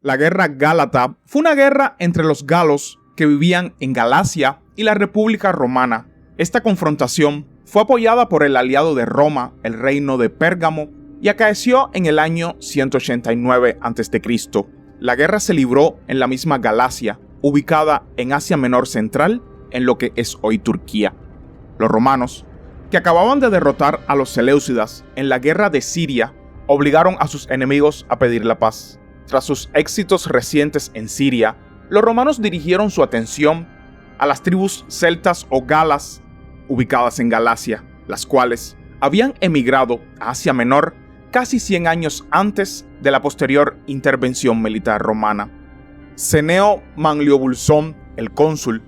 La guerra gálata fue una guerra entre los galos que vivían en Galacia y la República Romana. Esta confrontación fue apoyada por el aliado de Roma, el reino de Pérgamo, y acaeció en el año 189 a.C. La guerra se libró en la misma Galacia, ubicada en Asia Menor Central, en lo que es hoy Turquía. Los romanos, que acababan de derrotar a los seleucidas en la guerra de Siria, obligaron a sus enemigos a pedir la paz. Tras sus éxitos recientes en Siria, los romanos dirigieron su atención a las tribus celtas o galas ubicadas en Galacia, las cuales habían emigrado a Asia Menor casi 100 años antes de la posterior intervención militar romana. Cneo Manlio Vulsón, el cónsul,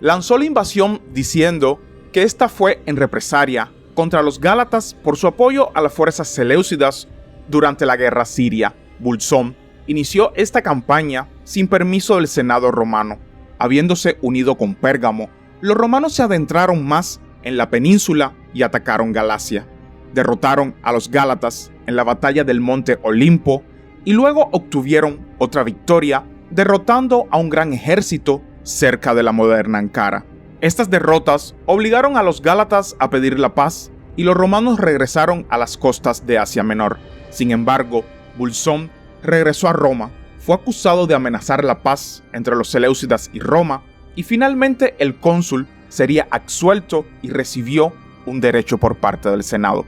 lanzó la invasión diciendo que esta fue en represalia contra los gálatas por su apoyo a las fuerzas seleucidas durante la guerra siria. Vulsón inició esta campaña sin permiso del Senado romano. Habiéndose unido con Pérgamo, los romanos se adentraron más en la península y atacaron Galacia. Derrotaron a los gálatas en la batalla del monte Olimpo y luego obtuvieron otra victoria derrotando a un gran ejército cerca de la moderna Ankara. Estas derrotas obligaron a los gálatas a pedir la paz y los romanos regresaron a las costas de Asia Menor. Sin embargo, Vulsón regresó a Roma, fue acusado de amenazar la paz entre los seleucidas y Roma, y finalmente el cónsul sería absuelto y recibió un derecho por parte del Senado.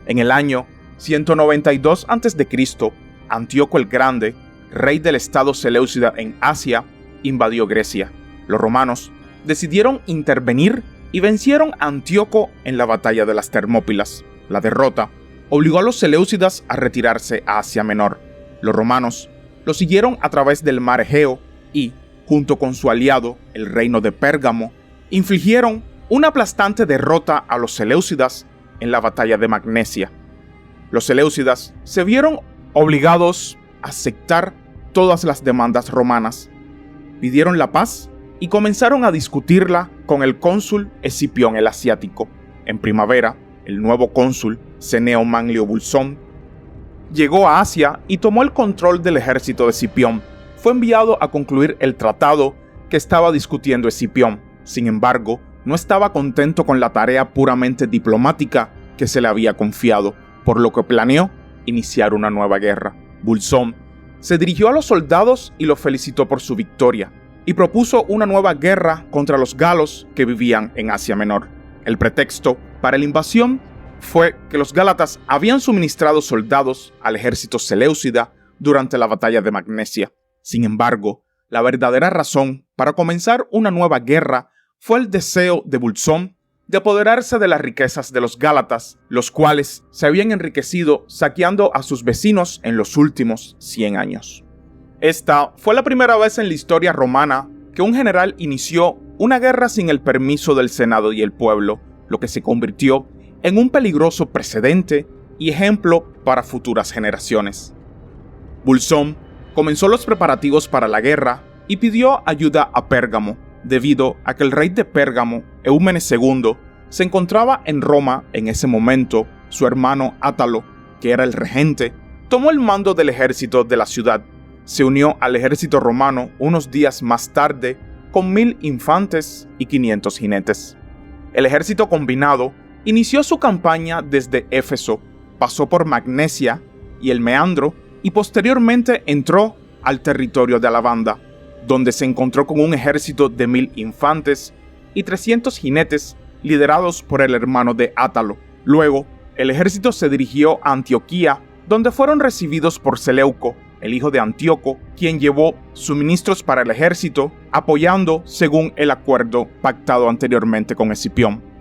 En el año 192 a.C., Antíoco el Grande, rey del estado seleucida en Asia, invadió Grecia. Los romanos decidieron intervenir y vencieron a Antíoco en la batalla de las Termópilas. La derrota obligó a los seleucidas a retirarse a Asia Menor. Los romanos lo siguieron a través del mar Egeo y, junto con su aliado, el reino de Pérgamo, infligieron una aplastante derrota a los seleucidas en la batalla de Magnesia. Los seleucidas se vieron obligados a aceptar todas las demandas romanas, pidieron la paz y comenzaron a discutirla con el cónsul Escipión el Asiático. En primavera, el nuevo cónsul, Cneo Manlio Vulsón, llegó a Asia y tomó el control del ejército de Escipión. Fue enviado a concluir el tratado que estaba discutiendo Escipión. Sin embargo, no estaba contento con la tarea puramente diplomática que se le había confiado, por lo que planeó iniciar una nueva guerra. Vulsón se dirigió a los soldados y los felicitó por su victoria, y propuso una nueva guerra contra los galos que vivían en Asia Menor. El pretexto para la invasión fue que los gálatas habían suministrado soldados al ejército seleucida durante la batalla de Magnesia. Sin embargo, la verdadera razón para comenzar una nueva guerra fue el deseo de Vulsón de apoderarse de las riquezas de los gálatas, los cuales se habían enriquecido saqueando a sus vecinos en los últimos 100 años. Esta fue la primera vez en la historia romana que un general inició una guerra sin el permiso del Senado y el pueblo, lo que se convirtió en un peligroso precedente y ejemplo para futuras generaciones. Vulsón comenzó los preparativos para la guerra y pidió ayuda a Pérgamo, debido a que el rey de Pérgamo, Eumenes II, se encontraba en Roma en ese momento. Su hermano Átalo, que era el regente, tomó el mando del ejército de la ciudad. Se unió al ejército romano unos días más tarde con 1000 infantes y 500 jinetes. El ejército combinado inició su campaña desde Éfeso, pasó por Magnesia y el Meandro y posteriormente entró al territorio de Alabanda, donde se encontró con un ejército de 1000 infantes y 300 jinetes liderados por el hermano de Átalo. Luego, el ejército se dirigió a Antioquía, donde fueron recibidos por Seleuco, el hijo de Antíoco, quien llevó suministros para el ejército, apoyando según el acuerdo pactado anteriormente con Escipión.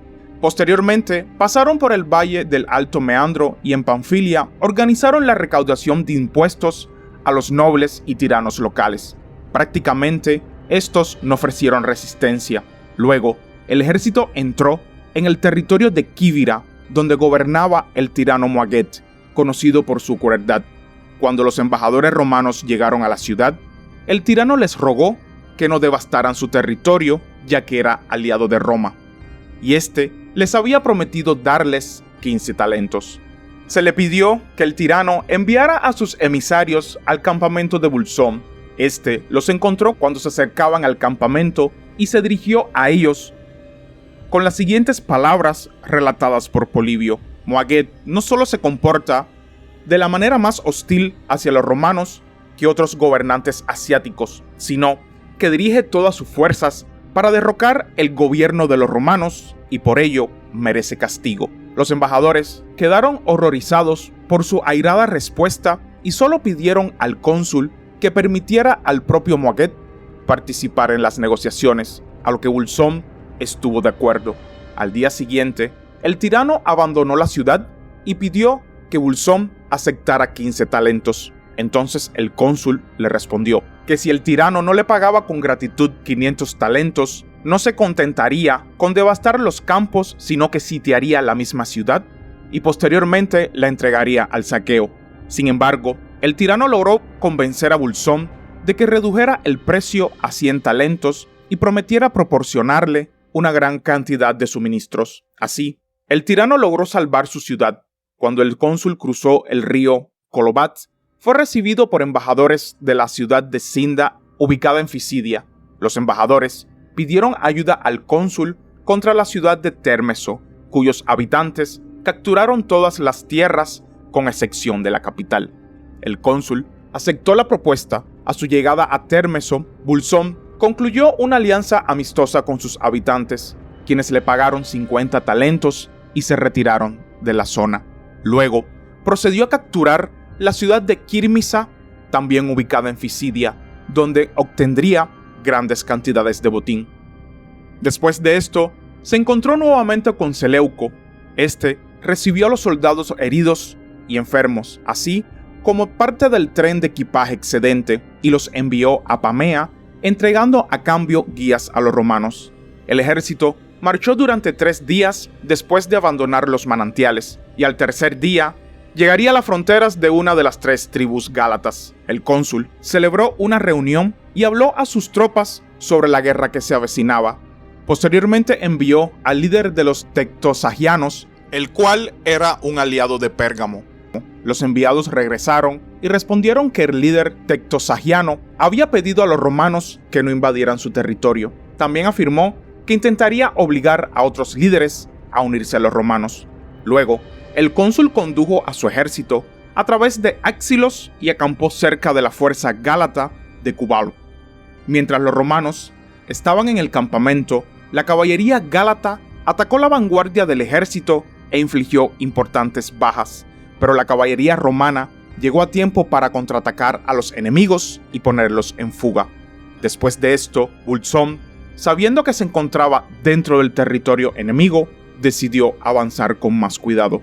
Posteriormente, pasaron por el valle del Alto Meandro y en Panfilia organizaron la recaudación de impuestos a los nobles y tiranos locales. Prácticamente, estos no ofrecieron resistencia. Luego, el ejército entró en el territorio de Quivira, donde gobernaba el tirano Moaguet, conocido por su crueldad. Cuando los embajadores romanos llegaron a la ciudad, el tirano les rogó que no devastaran su territorio, ya que era aliado de Roma, y este les había prometido darles 15 talentos. Se le pidió que el tirano enviara a sus emisarios al campamento de Vulsón Este los encontró cuando se acercaban al campamento y se dirigió a ellos con las siguientes palabras relatadas por Polibio: Moaget no solo se comporta de la manera más hostil hacia los romanos que otros gobernantes asiáticos, sino que dirige todas sus fuerzas para derrocar el gobierno de los romanos y por ello merece castigo. Los embajadores quedaron horrorizados por su airada respuesta y solo pidieron al cónsul que permitiera al propio Moaget participar en las negociaciones, a lo que Bolsón estuvo de acuerdo. Al día siguiente, el tirano abandonó la ciudad y pidió que Bolsón aceptara 15 talentos. Entonces el cónsul le respondió que si el tirano no le pagaba con gratitud 500 talentos, no se contentaría con devastar los campos, sino que sitiaría la misma ciudad y posteriormente la entregaría al saqueo. Sin embargo, el tirano logró convencer a Bolsón de que redujera el precio a 100 talentos y prometiera proporcionarle una gran cantidad de suministros. Así, el tirano logró salvar su ciudad. Cuando el cónsul cruzó el río Kolobat, fue recibido por embajadores de la ciudad de Sinda, ubicada en Fisidia. Los embajadores pidieron ayuda al cónsul contra la ciudad de Térmeso, cuyos habitantes capturaron todas las tierras con excepción de la capital. El cónsul aceptó la propuesta. A su llegada a Térmeso, Bolsón concluyó una alianza amistosa con sus habitantes, quienes le pagaron 50 talentos y se retiraron de la zona. Luego, procedió a capturar la ciudad de Quirmisa, también ubicada en Fisidia, donde obtendría grandes cantidades de botín. Después de esto, se encontró nuevamente con Seleuco. Este recibió a los soldados heridos y enfermos, así como parte del tren de equipaje excedente, y los envió a Pamea, entregando a cambio guías a los romanos. El ejército marchó durante 3 días después de abandonar los manantiales, y al tercer día llegaría a las fronteras de una de las 3 tribus gálatas. El cónsul celebró una reunión y habló a sus tropas sobre la guerra que se avecinaba. Posteriormente envió al líder de los tectosagianos, el cual era un aliado de Pérgamo. Los enviados regresaron y respondieron que el líder tectosagiano había pedido a los romanos que no invadieran su territorio. También afirmó que intentaría obligar a otros líderes a unirse a los romanos. Luego, el cónsul condujo a su ejército a través de Axilos y acampó cerca de la fuerza gálata de Cubalo. Mientras los romanos estaban en el campamento, la caballería gálata atacó la vanguardia del ejército e infligió importantes bajas, pero la caballería romana llegó a tiempo para contraatacar a los enemigos y ponerlos en fuga. Después de esto, Bolsón, sabiendo que se encontraba dentro del territorio enemigo, decidió avanzar con más cuidado.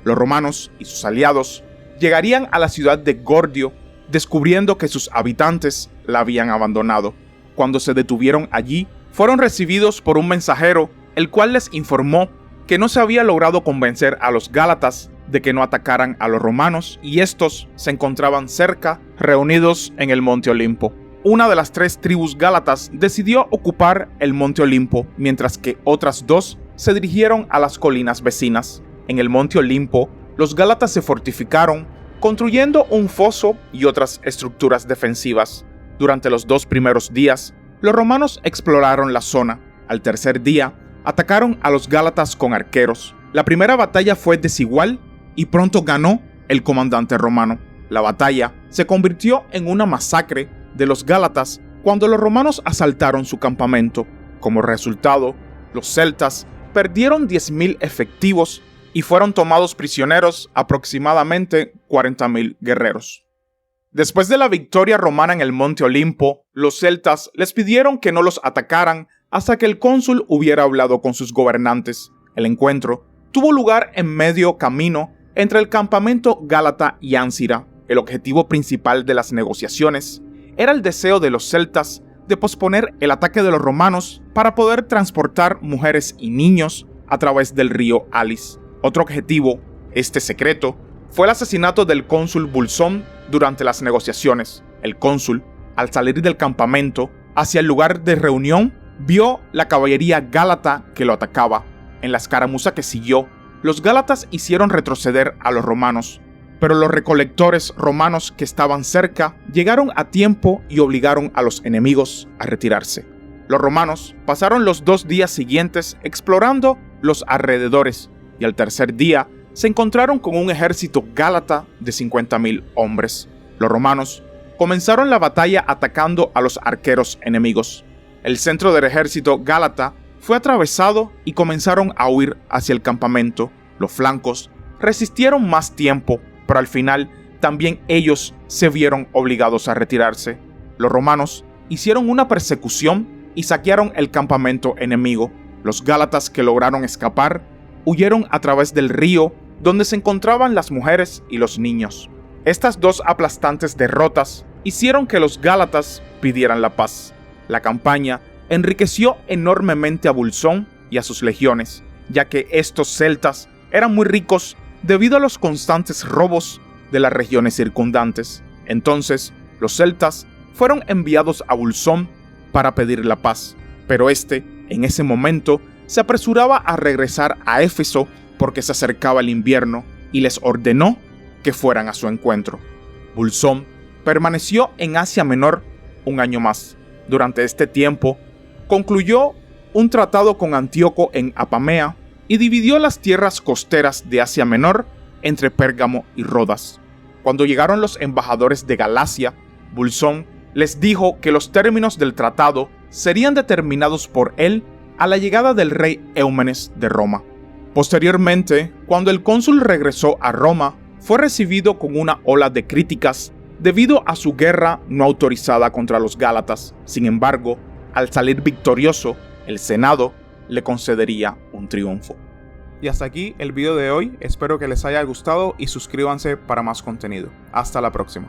Los romanos y sus aliados llegarían a la ciudad de Gordio, descubriendo que sus habitantes la habían abandonado. Cuando se detuvieron allí, fueron recibidos por un mensajero, el cual les informó que no se había logrado convencer a los gálatas de que no atacaran a los romanos, y estos se encontraban cerca, reunidos en el Monte Olimpo. Una de las 3 tribus gálatas decidió ocupar el Monte Olimpo, mientras que otras 2 se dirigieron a las colinas vecinas. En el Monte Olimpo, los gálatas se fortificaron, construyendo un foso y otras estructuras defensivas. Durante los 2 primeros días, los romanos exploraron la zona. Al tercer día, atacaron a los gálatas con arqueros. La primera batalla fue desigual y pronto ganó el comandante romano. La batalla se convirtió en una masacre de los gálatas cuando los romanos asaltaron su campamento. Como resultado, los celtas perdieron 10.000 efectivos y fueron tomados prisioneros aproximadamente 40.000 guerreros. Después de la victoria romana en el Monte Olimpo, los celtas les pidieron que no los atacaran hasta que el cónsul hubiera hablado con sus gobernantes. El encuentro tuvo lugar en medio camino entre el campamento gálata y Áncira. El objetivo principal de las negociaciones era el deseo de los celtas de posponer el ataque de los romanos para poder transportar mujeres y niños a través del río Alis. Otro objetivo, secreto, fue el asesinato del cónsul Bolsón durante las negociaciones. El cónsul, al salir del campamento hacia el lugar de reunión, vio la caballería gálata que lo atacaba. En la escaramuza que siguió, los gálatas hicieron retroceder a los romanos, Pero los recolectores romanos que estaban cerca llegaron a tiempo y obligaron a los enemigos a retirarse. Los romanos pasaron los 2 días siguientes explorando los alrededores y al tercer día se encontraron con un ejército gálata de 50.000 hombres. Los romanos comenzaron la batalla atacando a los arqueros enemigos. El centro del ejército gálata fue atravesado y comenzaron a huir hacia el campamento. Los flancos resistieron más tiempo, pero al final también ellos se vieron obligados a retirarse. Los romanos hicieron una persecución y saquearon el campamento enemigo. Los gálatas que lograron escapar huyeron a través del río donde se encontraban las mujeres y los niños. Estas 2 aplastantes derrotas hicieron que los gálatas pidieran la paz. La campaña enriqueció enormemente a Bolsón y a sus legiones, ya que estos celtas eran muy ricos debido a los constantes robos de las regiones circundantes. Entonces, los celtas fueron enviados a Bolsón para pedir la paz, pero en ese momento, se apresuraba a regresar a Éfeso porque se acercaba el invierno y les ordenó que fueran a su encuentro. Bolsón permaneció en Asia Menor 1 año más. Durante este tiempo, concluyó un tratado con Antíoco en Apamea y dividió las tierras costeras de Asia Menor entre Pérgamo y Rodas. Cuando llegaron los embajadores de Galacia, Bolsón les dijo que los términos del tratado serían determinados por él a la llegada del rey Eumenes de Roma. Posteriormente, cuando el cónsul regresó a Roma, fue recibido con una ola de críticas debido a su guerra no autorizada contra los gálatas. Sin embargo, al salir victorioso, el Senado le concedería un triunfo. Y hasta aquí el video de hoy, espero que les haya gustado y suscríbanse para más contenido. Hasta la próxima.